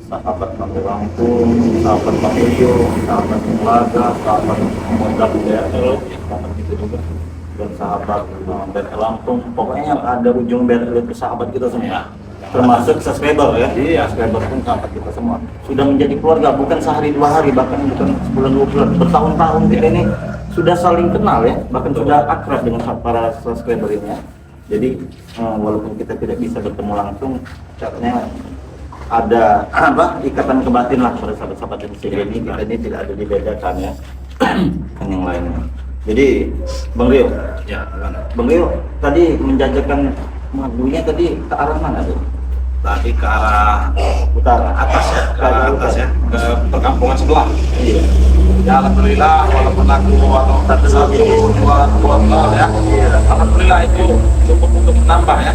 sahabat Bang Lampung, sahabat Bang Rio, sahabat Laga, sahabat Modal BRL, sahabat itu juga, dan sahabat BRL Lampung. Pokoknya ada ujung BRL itu sahabat kita semua. Termasuk subscriber ya, iya, subscriber pun sahabat kita semua. Sudah menjadi keluarga, bukan sehari dua hari, bahkan bukan sebulan dua bulan, bertahun-tahun kita ini sudah saling kenal ya, bahkan sudah akrab dengan para subscriber ini ya. Jadi walaupun kita tidak bisa bertemu langsung, caranya ada ikatan kebatin lah pada sahabat-sahabat yang sini. Kita ini tidak ada dibedakan ya dengan yang lainnya. Jadi Bang Rio, Ya, gimana? Bang Rio tadi menjajakan madunya tadi ke arah mana tuh? Tadi ke arah Utara, atas ya, ke arah atas ya, ke perkampungan sebelah. Iya. Ya, alhamdulillah, walaupun aku satu dua botol ya, alhamdulillah itu cukup untuk menambah ya.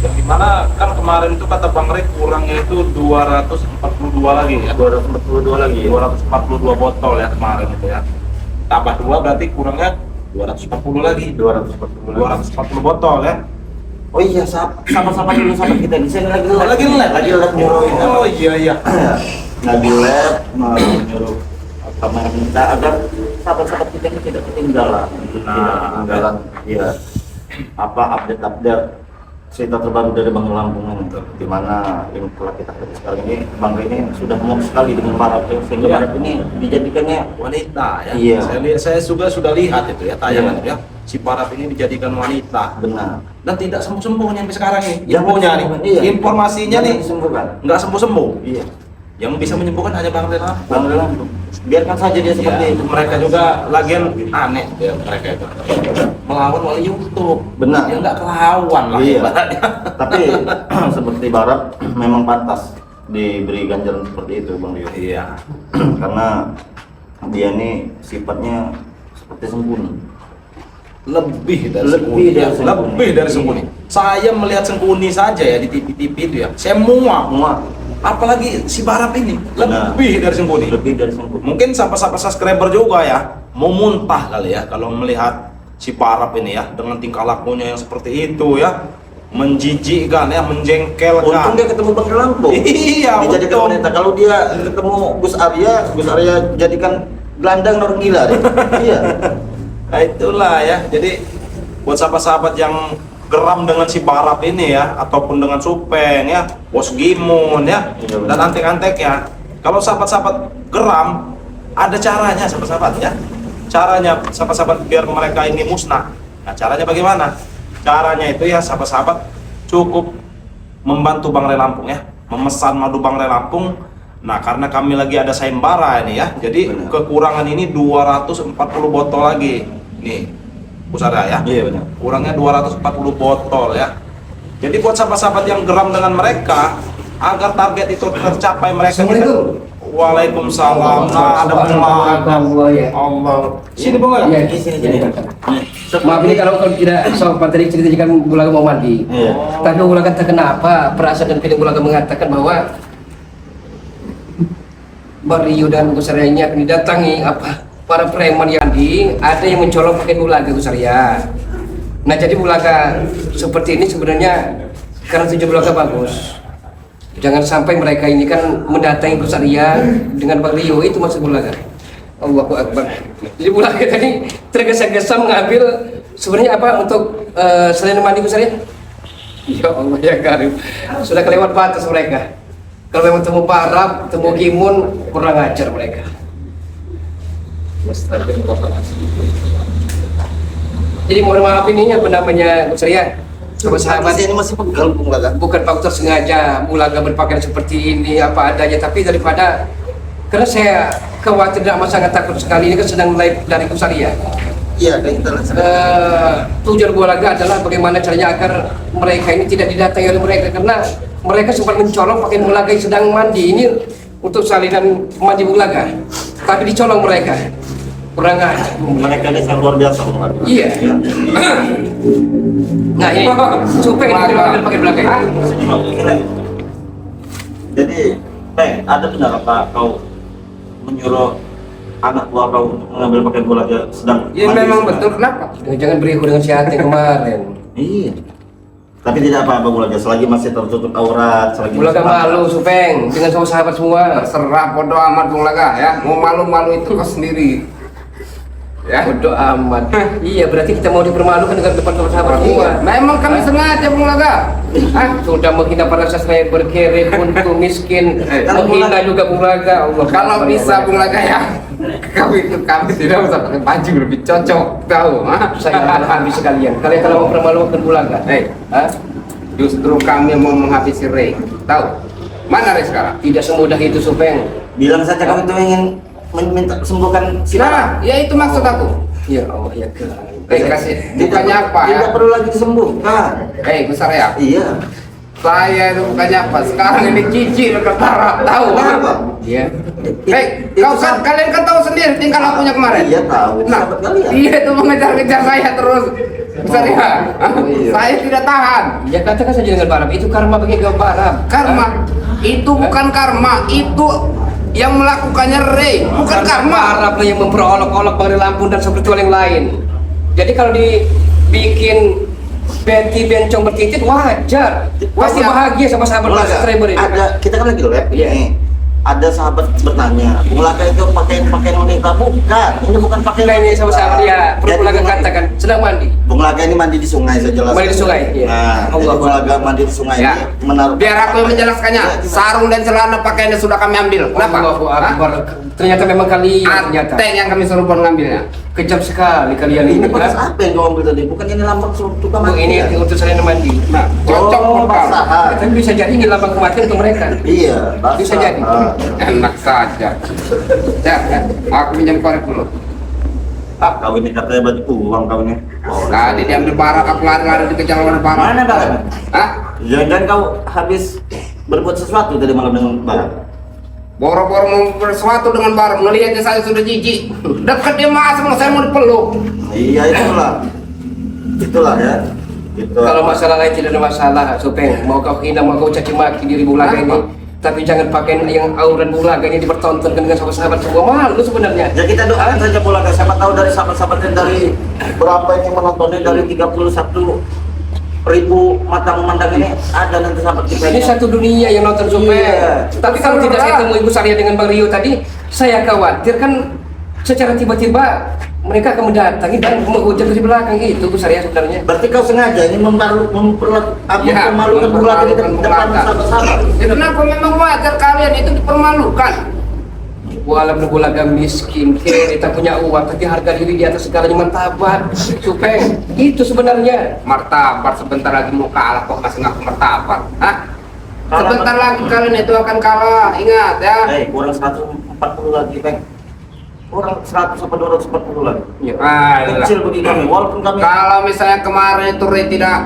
Yang dimana kan kemarin itu kata Bang Rik kurangnya itu 242 lagi ya, 242 lagi. 242 botol ya kemarin itu ya. Tambah 2 berarti kurangnya 240 lagi, 240 botol ya. Oh iya, sama-sama dulu sahabat kita di sini lagi Oh, lagi live nyuruhin. Oh iya. Lagi live mau nyuruh sama minta agar sahabat-sahabat kita ini tidak ketinggalan, tidak ketinggalan. Iya. Apa update cerita terbaru dari Bang Lampung ini, di mana yang telah kita lihat sekarang ini, Bang ini sudah ngomong sekali dengan Barat sehingga Barat ini dijadikannya wanita ya. Iya. Saya juga sudah lihat itu ya tayangan itu ya. Si Barat ini dijadikan wanita. benar. Dan tidak sembuh-sembuh sampai sekarang nih. Yang Infonya nih. iya. Informasinya nih disembuhkan. nggak sembuh-sembuh. Iya. Yang bisa menyembuhkan hanya Bang Rik Bang Lampung. Biarkan saja dia seperti itu. Mereka juga lagian aneh ya mereka itu. Melawan oleh YouTube. Benar. Ya nggak kelawan lah Iya. ibaratnya. Tapi seperti Barat memang pantas diberi ganjaran seperti itu Bang Rio. Iya. Karena dia ini sifatnya seperti sembunyi. Lebih dari Lebih sembunyi. dari sembunyi. Lebih dari sembunyi. Saya melihat sembunyi saja ya di TV-TV itu ya. Saya muak. Apalagi si Barat ini lebih dari sembunyi. Lebih dari sembunyi. Mungkin sahabat-sahabat subscriber juga ya mau muntah kali ya kalau melihat si Barat ini ya dengan tingkah lakunya yang seperti itu ya, menjijikkan ya, menjengkelkan. Untung dia ketemu Bang Lampung. Iya, Dijadikan untung. wanita. Kalau dia ketemu Gus Arya jadikan gelandang orang gila deh. Iya. Nah, itulah ya. Jadi buat sahabat-sahabat yang geram dengan si Barat ini ya, ataupun dengan Supeng ya, Bos Gimun ya, Iya, dan antek-antek ya. Kalau sahabat-sahabat geram, ada caranya sahabat-sahabat ya. Caranya sahabat-sahabat biar mereka ini musnah. Nah, caranya bagaimana? Caranya itu ya sahabat-sahabat cukup membantu Bang Rik Lampung ya, memesan madu Bang Rik Lampung. Nah, karena kami lagi ada sayembara ini ya, jadi Benar. kekurangan ini 240 botol lagi. Nih, Pusara ya. Iya benar. Kurangnya 240 botol ya. Jadi buat sahabat-sahabat yang geram dengan mereka, agar target itu tercapai mereka. Waalaikumsalam. Nah, ada Allah. Sini Bang. Iya, Sini. maaf ini kalau tidak sopan tadi cerita kan Bulaga mau mandi. Iya. Tapi Bulaga tak kenapa perasaan dan feeling Bulaga mengatakan bahwa Mario dan Gus Arya ini akan didatangi para preman Yandi, ada yang mencolok pakai Bulaga Gus Arya. Nah jadi Bulaga seperti ini sebenarnya karena tujuan Bulaga bagus. Jangan sampai mereka ini kan mendatangi Gus Arya dengan Bang Rio, itu maksud Bulaga. Allahu Akbar. Jadi Bulaga tadi tergesa-gesa mengambil sebenarnya apa untuk selain mandi Gus Arya? Ya Allah ya Karim, sudah kelewat batas mereka. Kalau memang temu Parab, temu Gimun, kurang ajar mereka. Jadi mohon maaf ini apa namanya Gus Arya, sahabat Ini masih pegal Bung Laga. bukan faktor sengaja Bulaga berpakaian seperti ini apa adanya, tapi daripada karena saya khawatir dan sangat takut sekali, ini kan sedang mulai dari Gus Arya. Iya, kita langsung. Tujuan Bulaga adalah bagaimana caranya agar mereka ini tidak didatangi oleh mereka, karena mereka sempat mencolong pakai Bulaga yang sedang mandi ini untuk salinan mandi Bulaga, tapi dicolong mereka. Kurang ajar. Mereka ini sangat luar biasa Bung Laga. Iya. Nah ini supaya ini tidak pakai Bulaga ini. Jadi, ada benar apa kau menyuruh anak buah kau untuk mengambil pakaian bola sedang Ya mandi memang sedang? betul, kenapa? Jangan beriku dengan si Ate kemarin. Iya. Tapi tidak apa-apa Bulaga, selagi masih tertutup aurat, selagi Bulaga masih malu Supeng dengan sama sahabat semua. Terserah bodo amat Bulaga ya. Mau malu-malu itu kau sendiri. Ya. Bodoh amat. Iya, berarti kita mau dipermalukan dengan depan sahabat semua. Memang kami sengaja Bulaga. Sudah menghina para sastra berkere, buntu, miskin, menghina juga Bulaga. Allah. Kalau bisa Bulaga ya, kami tidak usah pakai baju, lebih cocok tahu. Saya akan habis sekalian. Kalian kalau mau permalukan Bulaga, Justru kami mau menghabisi Ray. Tahu? Mana Ray sekarang? tidak semudah itu Supeng. bilang saja kamu itu ingin minta sembuhkan si Nah, ya itu maksud aku. Ya Allah ya kan. Ray kasih bukannya apa ya? Tidak perlu lagi disembuhkan. Besar ya. Iya. Saya itu bukannya apa. Sekarang ini cici dekat Arab, tahu? Kenapa? Iya. Kalian kan tahu sendiri tingkah lakunya kemarin. Iya tahu. Nah, Sahabat kalian. iya itu mengejar-kejar saya terus. Besar ya. iya. Saya tidak tahan. Ya katakan saja dengan Baram, itu karma bagi kau Baram. Karma itu bukan karma, itu yang melakukannya Ray, bukan karma. Baram lah yang memperolok-olok Bang Lampung dan spiritual yang lain. Jadi kalau dibikin Betty bencong bertitit wajar. Pasti bahagia sama sahabat Bulaga, subscriber ini. ada kita kan lagi live Iya. nih. Ada sahabat bertanya, Bulaga itu pakaian wanita? Bukan, ini bukan pakaian Nah ini sama sahabat ya, perlu Jadi Bulaga Bulaga- katakan sedang mandi. Bulaga ini mandi di sungai, saya jelaskan. Mandi di sungai, iya. Nah, Allah. jadi Bulaga mandi di sungai Ya. ini menaruh. Biar aku yang menjelaskannya. Sarung dan celana pakaiannya sudah kami ambil. Kenapa? Allahu Hah? Akbar. Ternyata memang kalian ternyata. Ateng yang kami suruh ngambilnya. Kejam sekali kalian Ini ini. bekas apa yang kau ambil tadi? Bukan ini lambang tukang Bu, ini mandi. untuk saya mandi. Nah, cocok Oh, pun kau. basahan. Tapi bisa jadi ini lambang kematian untuk mereka. Iya, Bisa jadi. Enak saja. Ya, aku minjem korek dulu. Kau ini katanya baju uang kau ini. Tadi diambil barang, aku lari-lari dikejar oleh barang. Mana barang? Hah? Jangan kau habis berbuat sesuatu tadi malam dengan barang. Boro-boro mau bersuatu dengan barang, melihatnya saya sudah jijik. Dekat dia masuk, saya mau dipeluk. Iya itulah ya. Itu. Kalau masalah lain tidak ada masalah, Supeng. Mau kau hina, mau kau caci maki diri Bulaga ini. Tapi jangan pakai yang aurat Bulaga ini dipertontonkan dengan sahabat-sahabat semua. Malu sebenarnya. Ya kita doakan saja Bulaga. Siapa tahu dari sahabat-sahabat yang dari berapa yang menontonnya dari 31.000 mata memandang ini ada nanti sahabat kita. Ini satu dunia yang nonton Supeng. Iya. Tapi kalau tidak saya temu Ibu Saria dengan Bang Rio tadi, saya khawatir kan secara tiba-tiba mereka akan mendatangi dan menghujat dari belakang itu Bu Saria sebenarnya. Berarti kau sengaja ini memalukan Ya, Bulaga di depan mempermalukan. sahabat-sahabat. Kenapa memang wajar kalian itu dipermalukan? Walaupun Bulaga miskin, kiri, tak punya uang, tapi harga diri di atas segalanya martabat. Supeng, itu sebenarnya. Martabat sebentar lagi mau kalah kok masih ngaku martabat. Hah? Sebentar lagi kalian itu akan kalah, ingat ya. Kurang 140 lagi, Peng. Kurang 100 sampai 240 lagi. Ya. Ayolah. Kecil bagi kami, walaupun kami Kalau misalnya kemarin itu Ray tidak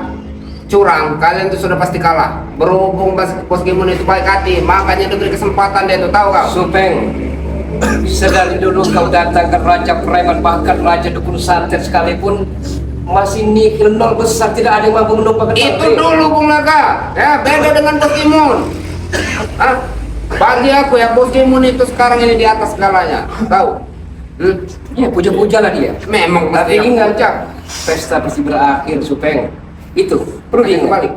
curang, kalian itu sudah pasti kalah. Berhubung Bos Gimun itu baik hati, makanya diberi kesempatan dia itu, tahu kau? Supeng, sedari dulu kau datang ke Raja Preman, bahkan Raja Dukun Santet sekalipun masih nihil nol besar, tidak ada yang mampu menumpahkan Itu pabrik. dulu Bung Naga, ya beda dengan Bos Gimun. Hah? Bagi aku ya Bos Gimun itu sekarang ini di atas segalanya, tahu? Ya puja-puja lah dia. Memang Tapi mesti ingat, puja. pesta pasti berakhir, Supeng. Itu perlu Ayo diingat. balik.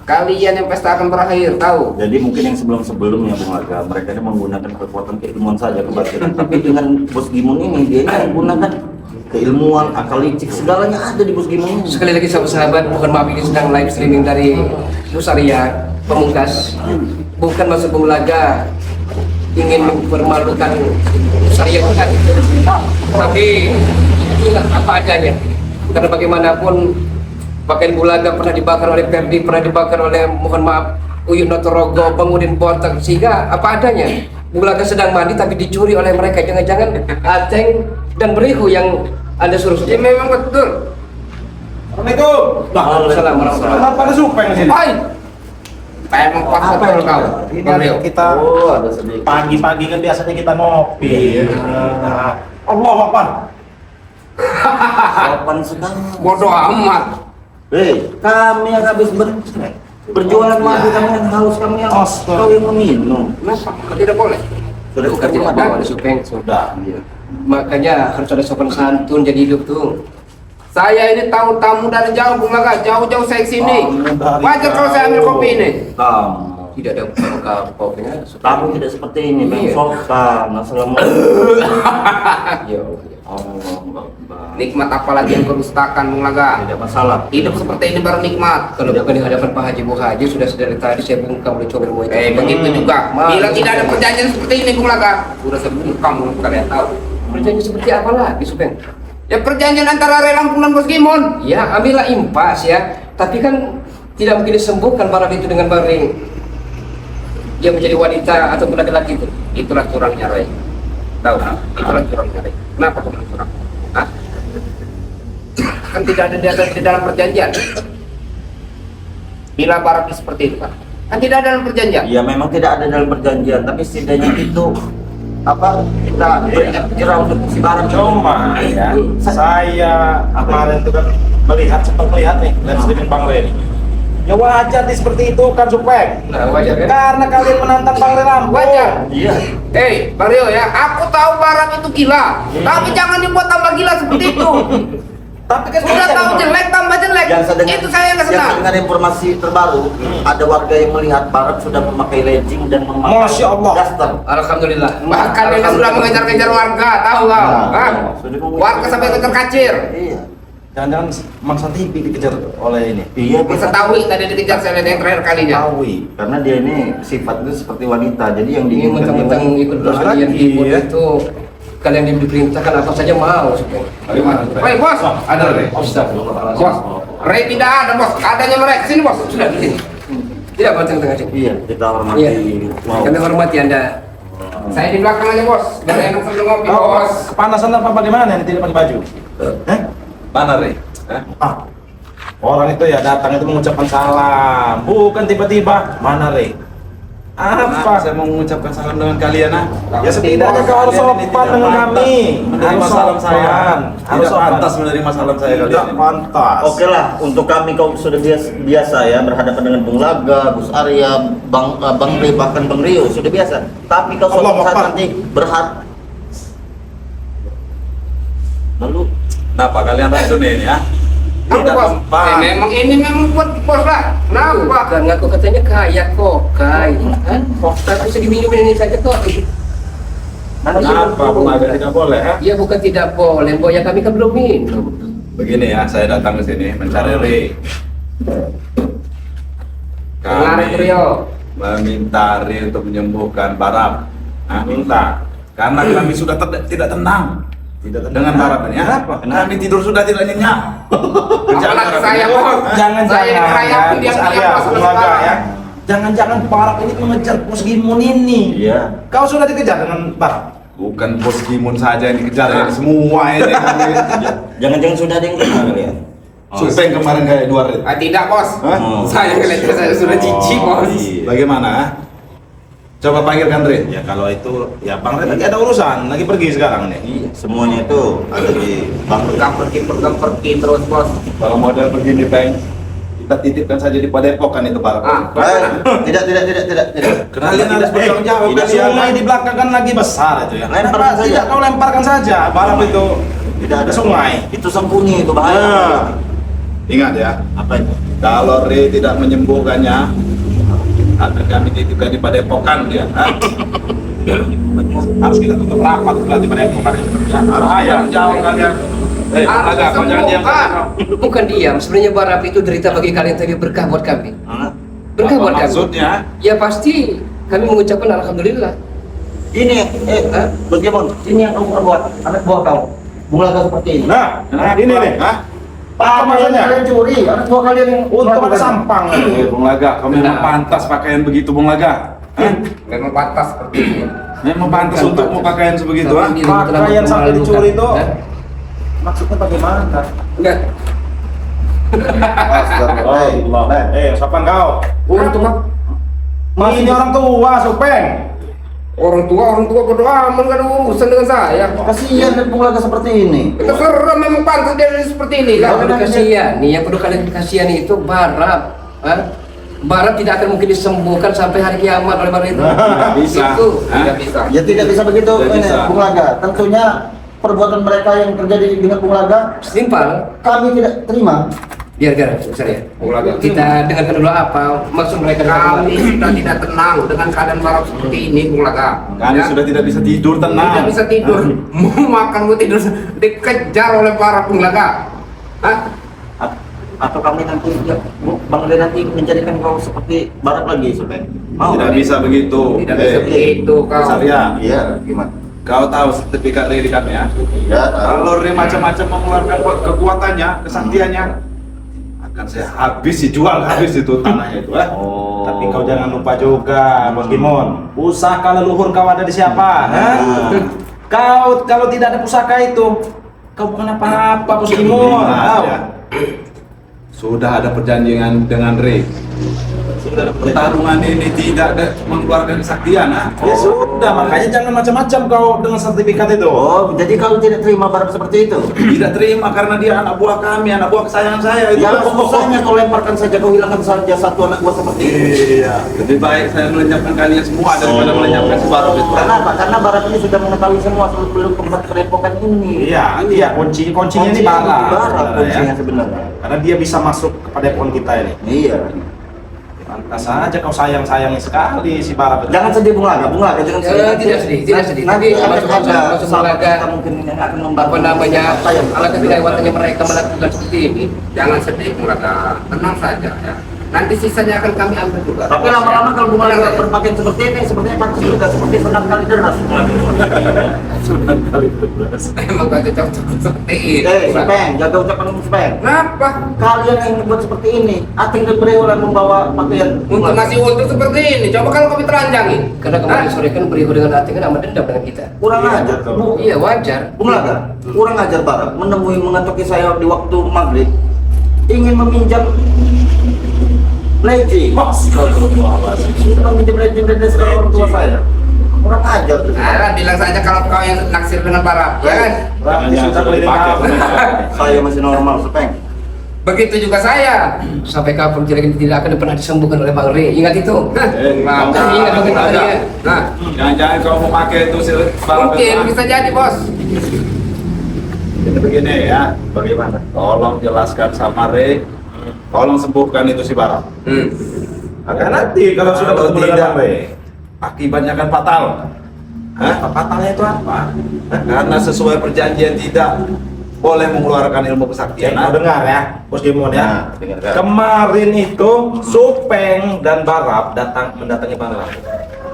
Kalian yang pesta akan berakhir, tahu? jadi mungkin yang sebelum-sebelumnya Bung Aga, mereka ini menggunakan kekuatan keilmuan saja kebatinan. Tapi dengan Bos Gimun ini dia ini menggunakan keilmuan, akal licik, segalanya ada di Bos Gimun ini. Sekali lagi sahabat-sahabat, mohon maaf ini sedang live streaming dari Bu Saria Pamungkas. Bukan maksud Bulaga ingin mempermalukan Bu Saria, bukan. Tapi itulah apa adanya. Karena bagaimanapun pakaian Bulaga pernah dibakar oleh Perdi, pernah dibakar oleh, mohon maaf, Uyun Notorogo, Pengudin Botak, sehingga apa adanya. Bulaga sedang mandi tapi dicuri oleh mereka. Jangan-jangan Ateng dan Berihu yang Anda suruh. Ya memang betul. Assalamualaikum. Waalaikumsalam warahmatullahi Kenapa ada Supeng di sini? Hai. Memang pas betul kau. Ini Bang Rio. kita Oh, ada sedikit. pagi-pagi kan biasanya kita ngopi. Nah, Allah Akbar. Sopan sekali. Bodoh amat. Kami yang habis berjualan madu, kami yang haus, kami yang Astaga. kau yang meminum. Kenapa? Tidak boleh. Sudah Bukan ketemu tidak ada. mau ada Supeng. Sudah. Makanya harus ada sopan santun jadi hidup tuh. Saya ini tahu tamu dari jauh, Bung Laga, jauh-jauh saya kesini. Tamu dari Wajar kalau saya ambil kopi ini. Kamu. Tidak ada muka kopinya. Kamu tidak seperti ini, Bang Iya. Sokan. Assalamualaikum. Iya. Allah Akbar. Nikmat apa lagi yang kau dustakan, Bung Laga? Tidak masalah. Hidup seperti ini baru nikmat. Kalau bukan di hadapan Pak Haji Bu Haji sudah dari tadi saya bungkam udah coba mau itu. Begitu juga. Bila tidak ada perjanjian seperti ini, Bung Laga, sudah saya bungkam, kalian tahu. Perjanjian seperti apa lagi, Supeng? Ya perjanjian antara Ray Lampung dan Bos Gimon. Ya, ambillah impas ya. Tapi kan tidak mungkin disembuhkan barang itu dengan barang dia menjadi wanita atau laki-laki itu. Itulah curangnya Ray. Tahu? Itulah curangnya Ray. Kenapa kau bilang curang? Hah? Kan tidak ada di dalam perjanjian. Bila barang seperti itu kan? Kan tidak ada dalam perjanjian. Ya memang tidak ada dalam perjanjian, tapi setidaknya itu apa kita berikan jerah untuk si barang. Cuma ya, saya kemarin itu kan sempat melihat nih live streaming Bang Re ini. Ya wajar nih seperti itu kan Supeng. Nah, wajar kan? Karena kalian menantang Bang Re Lampung. Wajar. Iya. Bang Rio ya, aku tahu barang itu gila, tapi jangan dibuat tambah gila seperti itu. Tapi kan Sudah wajar, tahu Bang. jelek tambah jelek. Yang saya dengar, Itu saya nggak yang saya senang. dengar informasi terbaru, ada warga yang melihat Barat sudah memakai legging dan memakai Masya Allah. daster. Alhamdulillah. Bahkan dia sudah mengejar-kejar warga, tahu kau? Nah, Hah? sudah mengejar. Warga sampai kejar kacir. Iya. Jangan-jangan Mangsa TV dikejar oleh ini. Iya, Bisa tahu tadi dikejar saya lihat yang terakhir kalinya. Tawi. karena dia ini sifatnya seperti wanita, jadi yang Ini diinginkan mentang-mentang dia ikut Terus perjanjian lagi, ibu ya. itu kalian diperintahkan apa saja mau, Supeng. Woi bos, Ada Re. Astagfirullahaladzim. bos. Ray tidak ada bos, adanya mereka sini bos. Sudah di sini. Tidak penting tengah sini. Iya, kita hormati. Iya. Wow. Kami hormati Anda. Saya di belakang aja bos, biar enak sambil ngopi bos. Kepanasan apa bagaimana nih tidak pakai baju? Eh? Mana Re? Ah, orang itu ya datang itu mengucapkan salam, bukan tiba-tiba mana Re? Apa? Saya mau mengucapkan salam dengan kalian Ya setidaknya kau harus sopan dengan kami. Menerima Harus salam saya. sopan. Harus Tidak sopan. pantas menerima salam saya Tidak kalian. pantas. Oke lah, untuk kami kau sudah biasa ya berhadapan dengan Bung Laga, Gus Arya, Bang Ri, bahkan Bang Rio sudah biasa. Tapi kau suatu Allah saat Akbar. nanti lalu Kenapa kalian racun ini ya? Apa Tidak bos? tempat. Memang ini memang buat bos lah. Kenapa? Karena aku katanya kaya kok, kaya. Kok bisa diminum ini saja kok. Kenapa Bung Aga tidak boleh ya? Ya bukan tidak boleh, ya kami kan belum minum. Begini ya, saya datang ke sini mencari Re. Menarik Rio. meminta Re untuk menyembuhkan Barat. Nah, minta. Karena kami sudah tidak tenang. Dengan Barat ini. Kenapa? Kami tidur sudah tidak nyenyak. Apalagi saya bos. Jangan-jangan Saya dikerayakin ya, dia Gus punya Arya, masalah Bung Laga sekarang. ya. Jangan-jangan Barat ini mengejar Bos Gimun ini. iya. Kau sudah dikejar dengan Barat? Bukan Bos Gimun saja yang dikejar, ya. Semua ini. Jangan-jangan sudah ada yang kenal kalian. Supeng kemarin kayak dua Re. Tidak bos. Hah? Saya ngeliatnya saya sudah jijik bos. Iya. Bagaimana? Coba panggilkan Re. Ya kalau itu, ya Bang Red lagi ada urusan, lagi pergi sekarang nih. Iya, semuanya itu ada di Bang Ri. Pegang pergi terus bos. Kalau model begini Peng, kita titipkan saja di Padepokan itu Barat. Tidak. Kalian harus bertanggung jawab. Tidak, Sungai di belakang kan lagi besar itu ya. Lemparkan Kenapa saja. tidak kau lemparkan saja barang itu Tidak ada ke sungai. Itu sembunyi, itu bahaya. Nah. Ingat ya, Apa itu? kalau Re tidak menyembuhkannya, akan kami titipkan di Padepokan dia. Harus kita tutup rapat berarti pada epokan itu. Bahaya jauh kalian. Agak, kau jangan diam saja. Bukan diam, sebenarnya Barat itu derita bagi kalian tapi berkah buat kami. Hah? Berkah Apa buat kami. maksudnya? Ya pasti kami mengucapkan alhamdulillah. Ini, Bos Gimon, ini yang kamu perbuat, anak buah kau. Bung Laga seperti ini. Nah, ini nih. Hah? Apa maksudnya? Kalian curi, anak buah kalian yang Untuk ada sampang. Bung Laga, kau memang Nah. pantas pakaian begitu Bung Laga. Hah? Memang pantas seperti ini. Memang pantas Bukan untukmu pantas. pakaian sebegitu Sama ah. ini telah Pakaian sampai memalukan. dicuri itu. Hah? Maksudnya bagaimana? Enggak. Allah. Sopan kau. Orang tua, Ini orang tua, Supeng. orang tua berdoa nggak ada urusan dengan saya. Kasihan dan Bung Laga seperti ini. Terserah memang pantas dia seperti ini Yang lah. perlu kasihani, yang perlu kalian kasihani itu Barat. Hah? Barat tidak akan mungkin disembuhkan sampai hari kiamat oleh Barat itu. Tidak bisa. Itu Hah? Tidak bisa. Ya tidak bisa begitu, Tidak ini, bisa. Bung Laga. Tentunya perbuatan mereka yang terjadi dengan Bung Laga, Simpel. kami tidak terima. Biar saya. Kita dengarkan dulu apa maksud mereka. Kami sudah tidak tenang dengan keadaan Barab seperti ini, Bung Laga. Kami sudah tidak bisa tidur tenang. Tidak bisa tidur, mau makan mau tidur, dikejar oleh para Bung Laga. Hah? Atau kami nanti, Bang Ray nanti menjadikan kau seperti Barat lagi, Supeng. Mau? Tidak bisa begitu. Tidak bisa begitu kau. Sarya, Iya, gimana? kau tahu sertifikat Ray di kami ya? Ya, tahu. Kalau Ray macam-macam mengeluarkan kekuatannya, kesaktiannya, akan saya habis, jual habis itu tanahnya itu. Oh. Tapi kau jangan lupa juga, Bos Gimon, pusaka leluhur kau ada di siapa? Kau kalau tidak ada pusaka itu, kau bukan apa-apa, Bos Gimon. Tahu? Ya. Sudah ada perjanjian dengan Ray. Pertarungan ini tidak ada mengeluarkan kesaktian, Ya sudah, makanya jangan macam-macam kau dengan sertifikat itu. Oh, jadi kau tidak terima Barat seperti itu? Tidak terima karena dia anak buah kami, anak buah kesayangan saya itu. Ya, susahnya kau lemparkan saja, kau hilangkan saja satu anak buah seperti itu. Iya, lebih baik saya melenyapkan kalian semua daripada melenyapkan si Barok itu. Kenapa? Karena Barat ini sudah mengetahui semua belum tempat kerepokan ini. Iya, kuncinya ini Barat Bara. kuncinya sebenarnya. Karena dia bisa masuk kepada pohon kita ini. Iya. Pantas saja kau sayang-sayangi sekali si Bara. Jangan sedih Bung Laga, jangan sedih. Tidak sedih, tidak sedih. Nanti Tapi ada maksud sahabat Laga kita mungkin yang akan membantu. apa namanya Apa yang alat kelewatannya mereka melakukan seperti ini. Jangan sedih, Bung Laga. Tenang saja ya. Nanti sisanya akan kami ambil juga. Tapi lama-lama kalau Bung Laga berpakaian seperti ini, sepertinya pantas juga seperti Sunan Kalideras. Emang gak cocok seperti ini. Speng, jaga ucapanmu Speng. Kenapa? Kalian yang membuat seperti ini, Ating dan Berewolan membawa pakaian Untuk ngasih untuk seperti ini, coba kalau kami teranjangin. Karena kemarin sore kan beribu dengan hati kan amat dendam dengan kita. kurang ajar. Iya wajar. Bung Laga, kurang ajar Barat menemui mengecoki saya di waktu maghrib, ingin meminjam leci. Ingin meminjam leci dan sekarang orang tua saya. Kurang ajar tuh. Nah, bilang saja kalau kau yang naksir dengan Barab, ya kan? Berarti sudah keliling dipakai. kamu. Saya masih normal, Speng. Begitu juga saya. Sampai kapan tidak akan pernah disembuhkan oleh Bang Ray. Ingat itu. Maka Ingat dong kita ada. ya. Nah, Jangan-jangan kau mau pakai itu si Barok mungkin itu, bisa jadi, Bos. Jadi begini ya, Bagaimana? tolong jelaskan sama Ray, tolong sembuhkan itu si Barok. Akan nanti kalau sudah Kalau bertemu dengan tidak, Bang Ray. akibatnya kan fatal. Fatalnya itu apa? Karena sesuai perjanjian tidak boleh mengeluarkan ilmu kesaktian. Kau dengar ya, Bos Gimon ya. Nah, dengarkan. Kemarin itu Supeng dan Barab mendatangi Bang Ray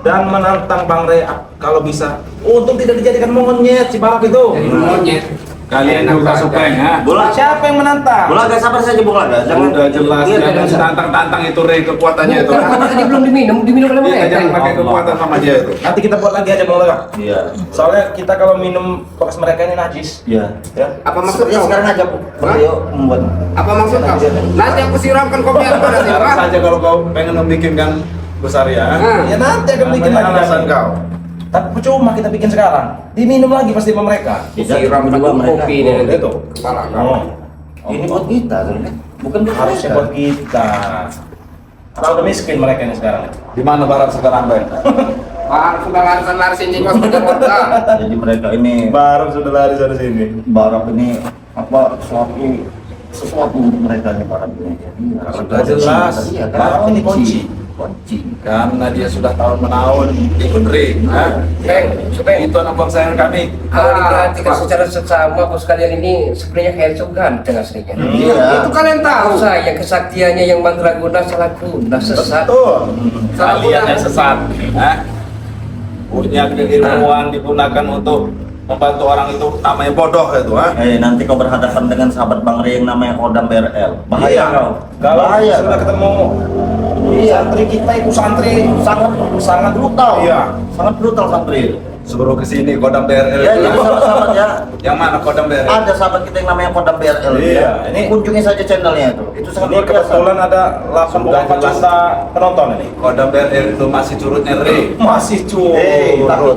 dan menantang Bang Ray kalau bisa untuk tidak dijadikan monyet si Barab itu. Jadi monyet. Kalian Enak juga saja. Supeng ya. Bola, Siapa yang menantang? Bung Laga sabar saja Bung Laga. Udah jelas Iya, jangan jangan. tantang-tantang itu Ray kekuatannya itu. Karena tadi belum diminum oleh Iya, mereka. jangan pakai kekuatan sama dia itu. Nanti kita buat lagi aja Bang Ray. Iya. Soalnya kita kalau minum bekas mereka ini najis. Iya. Ya. Apa maksud Sepertinya kau? sekarang aja Bang Rio membuat. Apa maksud kau? Nanti aku siramkan kopi apa nanti, Sekarang Pak? saja kalau kau pengen membikinkan besar ya. Ya nanti akan bikin lagi alasan nanti. kau. Tapi percuma kita bikin sekarang. Diminum lagi pasti sama mereka. Siram juga juga mereka. kopi nih nanti. Itu. Kepala kau. Ini buat kita, kan? Bukan buat Harusnya mereka. buat kita. Kalau udah miskin mereka ini sekarang. Di mana Barat sekarang, Ben? Pak, sudah laris ini Bos betul kota. Jadi mereka ini Baru sudah lari sana sini. Barat ini apa sesuatu untuk mereka nih Barat ini. Sudah jelas. Iya, Barat ini kunci. Kunci. Karena dia sudah tahun-menahun ikut Ray. Supeng. Itu anak bangsa yang kami. Kalau diperhatikan secara seksama bos kalian ini sebenarnya handsome ganteng aslinya. Iya. Itu kalian tahu. Saya kesaktiannya yang mandraguna salah guna sesat. Betul. Kalian yang sesat. Punya keilmuan digunakan untuk membantu orang itu namanya bodoh itu. Nanti kau berhadapan dengan sahabat Bang Ray yang namanya Kodam BRL. Bahaya Iya. kau. Kalau Bahaya. sudah ketemu santri kita itu santri sangat brutal. Iya. Sangat brutal santri. Suruh ke sini Kodam BRL. Ya, jadi sahabat-sahabat ya. Yang mana Kodam BRL? Ada sahabat kita yang namanya Kodam BRL. Iya, ya. ini- Kunjungi saja channelnya itu. Itu sangat Ini luar biasa. kebetulan ada 8,4 Sudah juta penonton ini. Kodam BRL itu masih curutnya Ray. Masih cuy. Tapi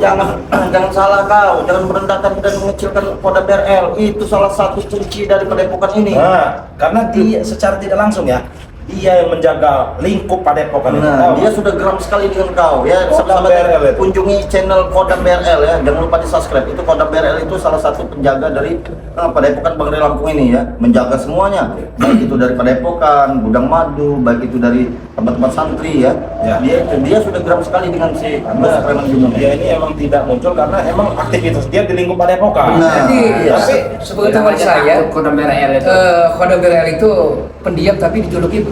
jangan salah kau, jangan merendahkan dan mengecilkan Kodam BRL. Itu salah satu kunci dari padepokan ini. Nah, karena dia secara tidak langsung ya dia yang menjaga lingkup Padepokan itu. Nah, dia sudah geram sekali dengan kau ya. Kodam Sahabat BRL itu. kunjungi channel Kodam BRL ya. Jangan lupa di-subscribe. Itu Kodam BRL itu salah satu penjaga dari Padepokan Bang Rey Lampung ini ya. Menjaga semuanya. Baik itu dari Padepokan, Gudang Madu, baik itu dari tempat-tempat santri ya. Ya. Dia sudah geram sekali dengan si Bos Preman Gunung. Dia ini emang tidak muncul karena emang aktivitas dia di lingkup Padepokan. Nah, Jadi iya. sepengetahuan saya, Kodam BRL itu. Kodam BRL itu pendiam tapi dijuluki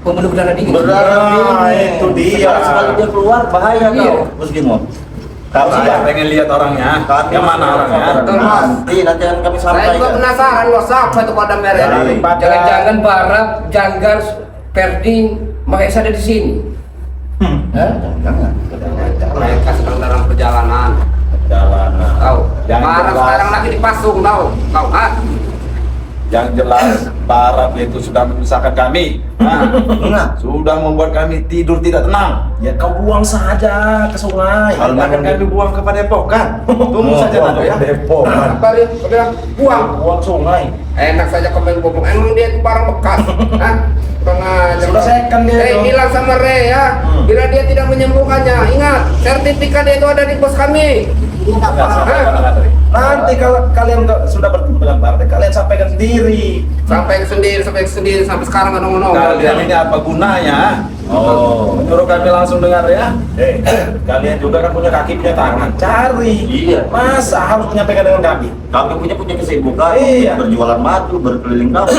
pembunuh berdarah dingin. Nah, itu dia. Sekali dia keluar bahaya Iya. kau, Bos Gimon. Saya pengen lihat orangnya. Yang mana orangnya? Nanti akan kami Saya juga sampaikan. penasaran loh siapa itu Kodam BRL. Daripada Jangan-jangan Barab, Janggar, Perding, Mahesa ada di sini. Hah? Jangan. Mereka sedang dalam perjalanan. jalanan. Tahu? Yang Marah jelas. sekarang lagi dipasung tahu? Tahu? Ah? Yang jelas Barat itu sudah memisahkan kami. Nah, Sudah membuat kami tidur tidak tenang. Ya kau buang saja ke sungai. Kalau Akan kami buang ke Padepokan. Tunggu saja Nado ya. Depokan. Apa dia? Kau bilang buang. Buang sungai. Enak saja kau main ngomong. Emang dia itu barang bekas. Hah? Kurang ajar. Sudah second dia itu. Bilang sama Rey ya. Bila dia tidak menyembuhkannya, ingat sertifikat dia itu ada di pos kami. Nanti kalau kalian sudah bertemu dengan partai, kalian sampaikan sendiri. Sampai sendiri sampai sekarang nggak nongol. Kalian ini apa gunanya? oh, Menyuruh kami langsung dengar ya. Kalian juga kan punya kaki punya tangan. Cari. Iya. Masa harus menyampaikan dengan kami? kami punya kesibukan, Iya. berjualan madu, berkeliling kampung.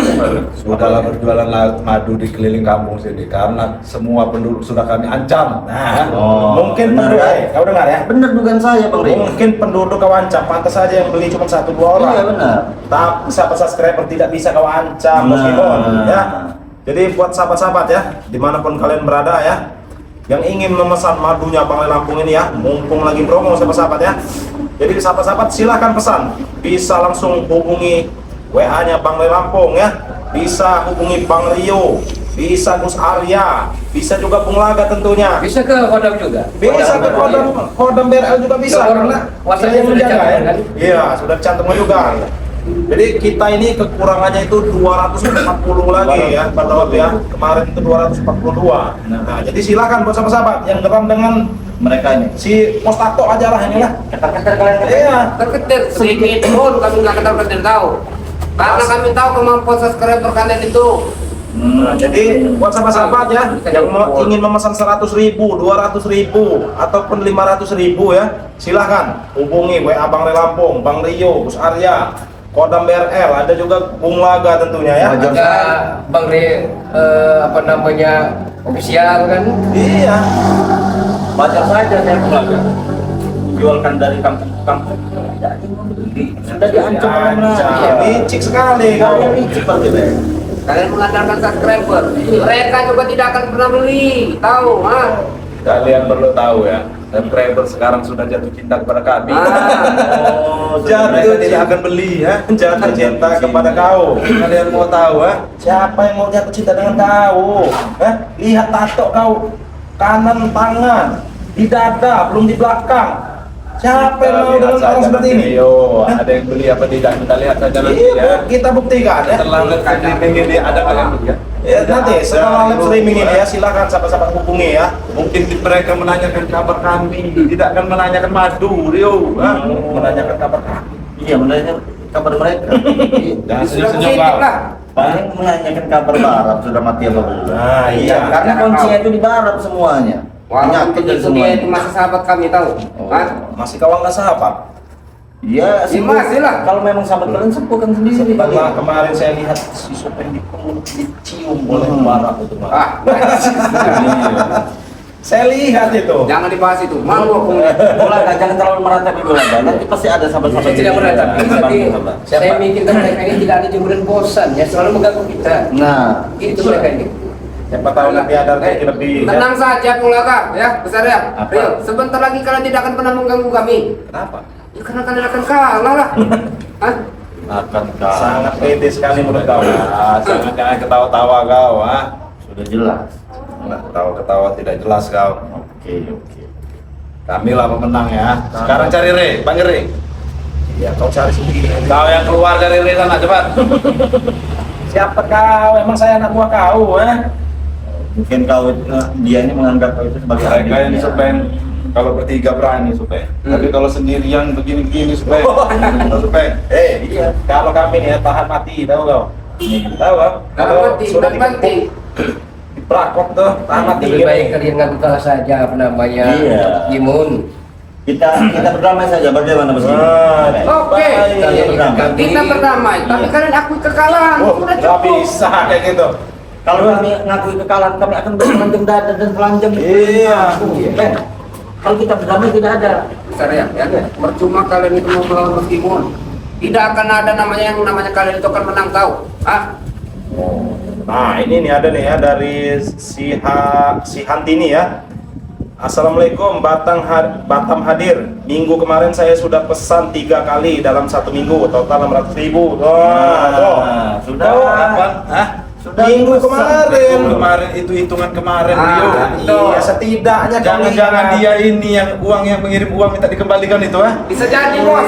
Sudahlah berjualan madu di keliling kampung sini karena semua penduduk sudah kami ancam. Nah, Oh, mungkin benar, penduduk, ya? kau dengar ya? Bener dugaan saya, Bang Rey. Mungkin penduduk kau ancam, pantas saja yang beli cuma 1-2 orang. Iya, benar. Tapi sahabat subscriber tidak bisa kau ancam, Nah. meskipun ya. Jadi buat sahabat-sahabat ya, dimanapun kalian berada ya, yang ingin memesan madunya Bang Rey Lampung ini ya, mumpung lagi promo sahabat-sahabat ya. Jadi sahabat-sahabat silahkan pesan, bisa langsung hubungi WA-nya Bang Rey Lampung ya, bisa hubungi Bang Rio, bisa Gus Arya, bisa juga Bung Laga tentunya. Bisa ke Kodam juga. Bisa ke Kodam BRL juga bisa Ya, karena WhatsApp saya yang sudah menjaga ya. dicantumkan, kan? Iya, sudah dicantumkan juga. Jadi kita ini kekurangannya itu 240 lagi ya pada waktu ya. Kemarin itu 242. Nah, jadi silakan buat sahabat-sahabat yang geram dengan Mereka ini. si Pos Tato aja lah ini lah. Ketar-ketar kalian. Iya. Terketir sedikit pun kami nggak ketar-ketir tahu. Karena kami tahu kemampuan subscriber kalian itu. Nah, jadi buat sahabat-sahabat ya yang ingin memesan 100.000, 200.000 ataupun 500.000 ya, silahkan hubungi WA Bang Rey Lampung, Bang Rio, Gus Arya, Kodam BRL, ada juga Bung Laga tentunya ya. Ada Bang Rey apa namanya ofisial kan. Iya. Wajar saja saya keluarga. Jualkan dari kampung-kampung. Jadi membeli. Sudah diancam orang. Licik sekali kau. Kalian licik Bang Rey. Kalian mengandalkan subscriber. Mereka juga tidak akan pernah beli. Tahu, ah? Kalian perlu tahu ya, subscriber sekarang sudah jatuh cinta kepada kami. Oh, Jatuh tidak akan beli ya, jatuh cinta kepada kau. Kalian mau tahu ya? Siapa yang mau jatuh cinta dengan kau? Lihat tato kau, kanan tangan, di dada, belum di belakang. Siapa yang mau dengan orang seperti ini? Yo, ada yang beli apa tidak? Kita lihat saja nanti Iya, ya. kita buktikan ya. Setelah live streaming ini ada nggak yang beli ya? Ya, nanti setelah live streaming ini ya, silakan sahabat-sahabat hubungi ya. Mungkin mereka menanyakan kabar kami, tidak akan menanyakan madu, Rio. Menanyakan kabar kami. Iya, menanyakan kabar mereka. Jangan Sudah senyum-senyum positif kau. lah. Paling menanyakan kabar Barat sudah mati apa belum. Nah, iya. Karena kuncinya itu di Barat semuanya. Walaupun Penyakit dan begitu dia semuanya. itu masih sahabat kami tahu. Oh. Hah? Masih kawan nggak sahabat? Iya, Ya, masih lah. Kalau memang sahabat kalian sembuhkan sendiri. Setelah kemarin saya lihat si Sopen dicium oleh Barat itu Bang. Ah, Saya lihat itu. jangan dibahas itu. Malu aku. Bola jangan terlalu meratapi bola. Nanti pasti ada sahabat-sahabat. Saya tidak meratapi, tapi Siapa? saya mikirkan mereka ini tidak ada jemuran bosan ya, selalu mengganggu kita. Nah, Gitu mereka ini. Siapa tahu nanti ada rezeki lebih. Tenang saja Pulaka, ya besar ya. Apa? Rio, sebentar lagi kalian tidak akan pernah mengganggu kami. Kenapa? Ya, karena kalian akan kalah lah. Hah? akan kau. Sangat pede sekali menurut kau. Jangan ketawa-tawa kau, Sudah jelas. Nah, ketawa-ketawa tidak jelas kau. Oke. Kami lah pemenang ya. Sekarang cari Re, panggil Re. Ya kau cari sendiri. Kau yang keluar dari Re sana cepat. Siapa kau? Emang saya anak buah kau, Mungkin dia ini menganggap kau itu sebagai Mereka yang adiknya. Supeng kalau bertiga berani Supeng. Tapi kalau sendirian begini-begini Supeng. Supeng. Iya. Kalau kami nih ya tahan mati, tahu kau? Tahu kau? Kalau mati, sudah mati. diprakok tuh tahan mati. Lebih baik kalian ngaku kalah saja, apa namanya? Iya. Imun. Kita berdamai saja, bagaimana Mas Gini? Oke. Kalian berdamai. Kita berdamai, tapi kalian akui kekalahan. Oh, Sudah nggak cukup. bisa kayak gitu. Kalau kami ngakui kekalahan, kami akan bertelanjang dada dan telanjang. Iya. Kalau kita berdamai tidak ada. Saya ya, percuma kalian itu mau melawan meskipun tidak akan ada yang namanya kalian itu akan menang tahu. Ah, Nah ini nih ada nih ya dari si Hantini ya. Assalamualaikum, Batam hadir. Minggu kemarin saya sudah pesan 3 kali dalam 1 minggu, total 600.000. Wah, sudah. Tahu Kapan? Hah? Sudah Minggu pesan. kemarin. Kemarin itu hitungan kemarin Rio. Iya, setidaknya kau Jangan-jangan lihat. dia ini yang mengirim uang minta dikembalikan itu bisa jadi bos.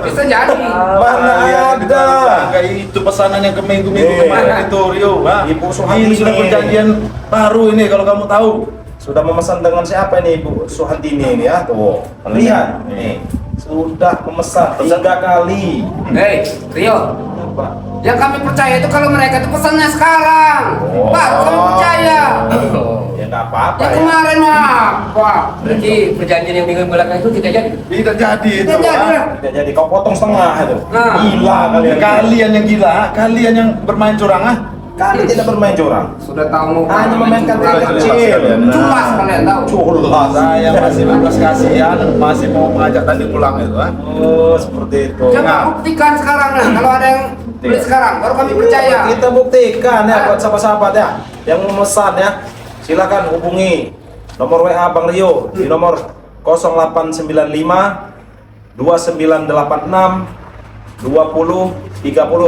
Bisa jadi. Mana ada. Kayak itu pesanan yang ke minggu-minggu Iya. kemarin itu Rio. Hah? Ibu Suhantini. Ini sudah perjanjian baru ini kalau kamu tahu. Sudah memesan dengan siapa ini Ibu Suhantini ini ya? Tuh, lihat nih. Sudah memesan 3 kali. Hei, Rio. Yang kami percaya itu kalau mereka itu pesannya sekarang. Oh. Baru kami percaya. Ya nggak apa-apa Yang ya. kemarin mah, wah. Berarti perjanjian yang minggu belakang itu tidak jadi. Tidak jadi itu. Tidak jadi ah. lah. Tidak jadi kau potong setengah itu. Nah. Gila kalian. Kalian yang gila, kalian yang bermain curang ah. Kami tidak bermain curang. Sudah tahu mau Hanya memainkan curang. kecil. Culas kalian tahu. Culas. Saya masih belas kasihan, masih mau mengajak tadi pulang itu ah. Oh, seperti itu. Coba Nah, buktikan sekarang nah. Kalau ada yang beli sekarang, baru kami percaya. kita buktikan ya buat sahabat-sahabat ya yang memesan ya. Silakan hubungi nomor WA Bang Rio di nomor 0895 2986 2030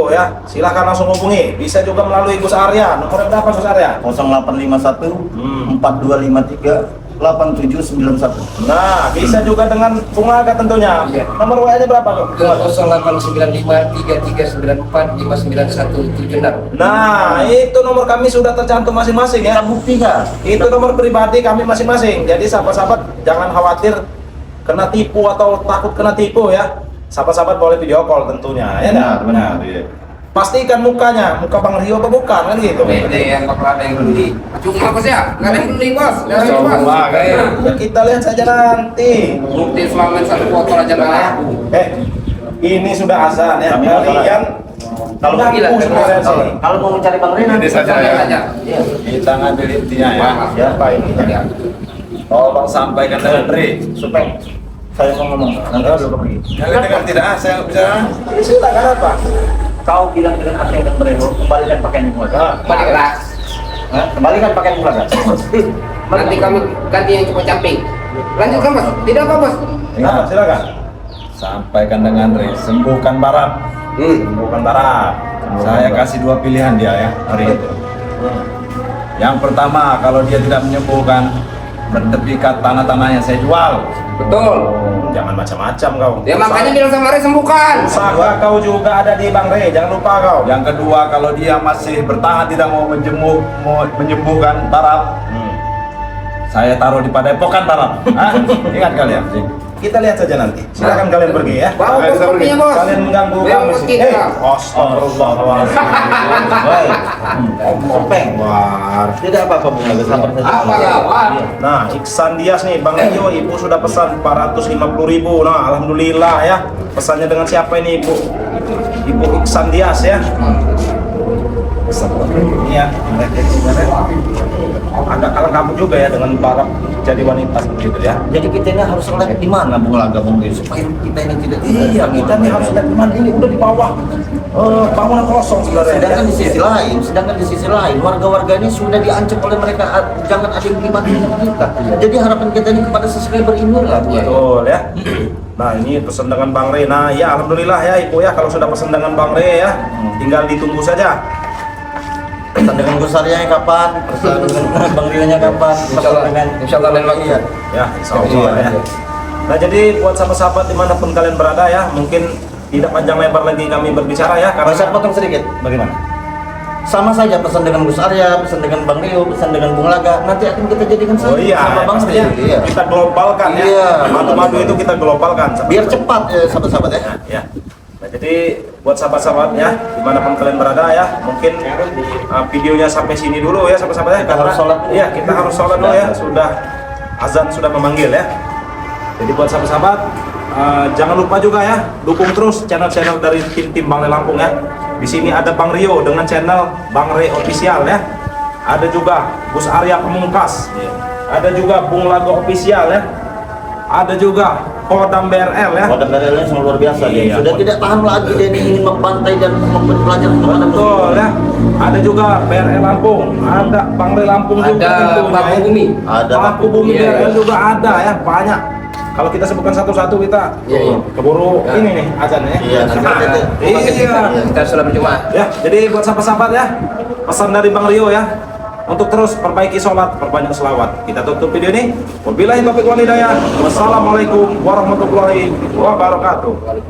ya. Silakan langsung hubungi. Bisa juga melalui Gus Arya. Nomornya berapa Gus Arya? 0851 4253 8791. Nah, bisa juga dengan Bung Aga tentunya. Iya. Nomor WA-nya berapa, Bang? Ke 0895 3394 5976. Nah, itu nomor kami sudah tercantum masing-masing ya. Kita buktikan. Itu nomor pribadi kami masing-masing. Jadi sahabat-sahabat jangan khawatir kena tipu atau takut kena tipu ya. Sahabat-sahabat boleh video call tentunya ya. dah? Benar. Iya. Pastikan mukanya, muka Bang Rio apa bukan kan gitu. Bede yang bakal ada yang beli. Cuma bos ya, nggak ada yang beli bos. Nggak ada yang beli, bos. Wah, Ya kita lihat saja nanti. Bukti selama satu botol aja nggak laku. Ini sudah azan ya. Kami Kalian Kalau ngaku gila, sebenarnya sih. Kalau mau mencari Bang Rina, Ini saja Lihat ya. aja. Kita ngambil intinya ya. ya, Apa ini? Ya. Tolong sampaikan dengan Tri. supaya saya mau ngomong. Nanti dulu pergi. Kalian dengar tidak? Ah, saya bicara. Silakan apa? Kau bilang dengan hati dan berewo, kembalikan pakaian yang mulai. Balas. Kembalikan pakaian mulai. Nanti kami ganti yang cuma camping. Lanjutkan bos. Tidak apa bos. Nah, silakan. Sampaikan dengan Tri. Sembuhkan Barat. Bukan Barat. Saya kasih 2 pilihan dia ya hari itu. Yang pertama, kalau dia tidak menyembuhkan, sertifikat tanah-tanahnya saya jual. Betul. Jangan macam-macam kau. Ya makanya bilang sama Ray sembuhkan. Usaha kau juga ada di Bang Rey, jangan lupa kau. Yang kedua, kalau dia masih bertahan tidak mau menyembuhkan Barat, saya taruh di Padepokan Barat. Hah? Ingat kalian. Kita lihat saja nanti. Silakan kalian pergi ya. Bawa bos kopinya bos. Kalian mengganggu Bawa kami. bos sih. kita. Astagfirullahaladzim. Supeng. Tidak apa-apa Bung Agus, sabar saja. Apa ya? Wah. Nah, Iksan Dias nih, Bang Rio, Ibu sudah pesan 450.000. Nah, alhamdulillah ya. Pesannya dengan siapa ini Ibu? Ibu Iksan Dias ya. Ini ya, mereka sebenarnya agak kalah kabur juga ya dengan para jadi wanita seperti itu ya. Jadi kita ini harus lihat di mana Bung Laga Bung Rina, supaya kita ini tidak Iya, kita nih harus lihat di mana ini udah di bawah bangunan kosong sebenarnya. Sedangkan di sisi lain, warga-warga ini sudah diancam oleh mereka, jangan ada yang gimana dengan kita. Jadi harapan kita ini kepada subscriber ini lah, Bu. Betul ya. Nah ini pesan dengan Bang Rey. Nah ya alhamdulillah ya Ibu ya, kalau sudah pesan dengan Bang Rey ya, tinggal ditunggu saja. Pesan dengan Gus Arya kapan? Pesan dengan Bang Rina kapan? Insya Allah lain waktu. Ya, insya Allah ya. Nah jadi buat sahabat-sahabat dimanapun kalian berada ya, mungkin tidak panjang lebar lagi kami berbicara ya, karena Bisa potong sedikit, bagaimana? sama saja pesan dengan Gus Arya, pesan dengan Bang Rio, pesan dengan Bung Laga, nanti akan kita jadikan Oh iya, sama Bang Sri. maksudnya Iya. kita globalkan ya. Iya. Madu-madu itu kita globalkan. Biar cepat ya sahabat-sahabat ya. Ya. Nah, jadi buat sahabat-sahabat ya, dimanapun kalian berada ya, mungkin videonya sampai sini dulu ya sahabat-sahabat ya. Kita harus sholat dulu. Iya, kita harus sholat dulu ya. Sudah azan sudah memanggil ya. Jadi buat sahabat-sahabat, jangan lupa juga ya, dukung terus channel-channel dari tim Bang Ray Lampung ya. Di sini ada Bang Rio dengan channel Bang Ray Official ya. Ada juga Gus Arya Pemungkas. Ada juga Bung Lago Official ya. Ada juga Kodam BRL ya. Kodam BRL ini sangat luar biasa. Iya. Dia sudah tidak tahan lagi, dia ingin membantai dan memberi pelajaran kepada Betul ya. Ada juga BRL Lampung, ada Bang Ray Lampung juga. Ada tentunya, Paku ya. Bumi. Ada Paku Bumi Iya, BRL iya. juga ada ya, banyak. Kalau kita sebutkan satu-satu kita Iya, iya. keburu ini nih azannya. Iya, nanti Iya. Kita sholat berjamaah. Ya, jadi buat sahabat-sahabat ya, pesan dari Bang Rio ya, untuk terus perbaiki sholat, perbanyak selawat. Kita tutup video ini. Wabillahi taufiq wal hidayah. Wassalamualaikum warahmatullahi wabarakatuh.